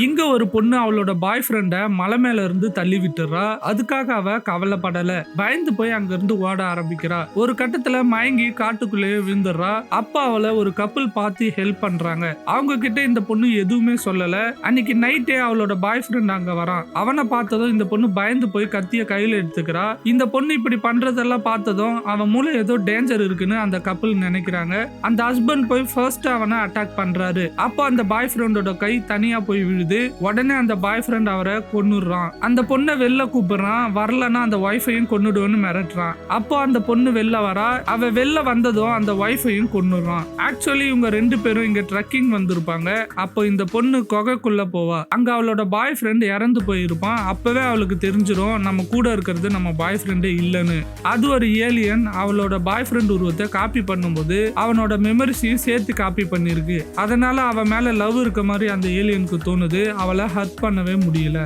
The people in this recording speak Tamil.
இங்க ஒரு பொண்ணு அவளோட பாய் ஃப்ரெண்ட மலை மேல இருந்து தள்ளி விட்டுறா. அதுக்காக அவ கவலைப்படல. பயந்து போய் அங்க இருந்து ஓட ஆரம்பிக்கிறா. ஒரு கட்டத்துல மயங்கி காட்டுக்குள்ளேயே விழுந்துடுறா. அப்ப அவளை ஒரு கப்பல் பார்த்து ஹெல்ப் பண்றாங்க. அவங்க கிட்ட இந்த பொண்ணு எதுவுமே சொல்லல. அன்னைக்கு நைட்டே அவளோட பாய் ஃப்ரெண்ட் அங்க வரான். அவனை பார்த்ததும் இந்த பொண்ணு பயந்து போய் கத்திய கையில எடுத்துக்கிறா. இந்த பொண்ணு இப்படி பண்றதெல்லாம் பார்த்ததும் அவன் மூளை ஏதோ டேஞ்சர் இருக்குன்னு அந்த கப்பல் நினைக்கிறாங்க. அந்த ஹஸ்பண்ட் போய் ஃபர்ஸ்ட் அவனை அட்டாக் பண்றாரு. அப்போ அந்த பாய் ஃப்ரெண்டோட கை தனியா போய் விழுது. உடனே அந்த பாய் ஃப்ரெண்ட் அவரை கொன்னுடுறான். அந்த பொண்ணை வெளில கூப்பிடுறான். வரலன்னா அந்த ஒய்ஃபையும் கொன்னுடுவேன்னு மிரட்டுறான். அப்போ அந்த பொண்ணு வெளில வரா. அவ வெளில வந்ததும் அந்த ஒய்ஃபையும் கொன்னுடுறான். ஆக்சுவலி இவங்க 2 பேரும் இங்க ட்ரெக்கிங் வந்திருப்பாங்க. அப்போ இந்த பொண்ணு குகைக்குள்ள போவா. அங்க அவளோட பாய் ஃப்ரெண்ட் இறந்து போயிருப்பான். அப்பவே அவளுக்கு தெரிஞ்சிடும் நம்ம கூட இருக்கிறது நம்ம பாய் ஃப்ரெண்டே இல்லைன்னு. அது ஒரு ஏலியன் அவளோட பாய் ஃப்ரெண்ட் உருவத்தை காப்பி பண்ணும்போது அவனோட மெமரிஸையும் சேர்த்து காப்பி பண்ணிருக்கு. அதனால அவ மேல லவ் இருக்க மாதிரி அந்த ஏலியனுக்கு தோணுது. அவளை ஹக் பண்ணவே முடியல.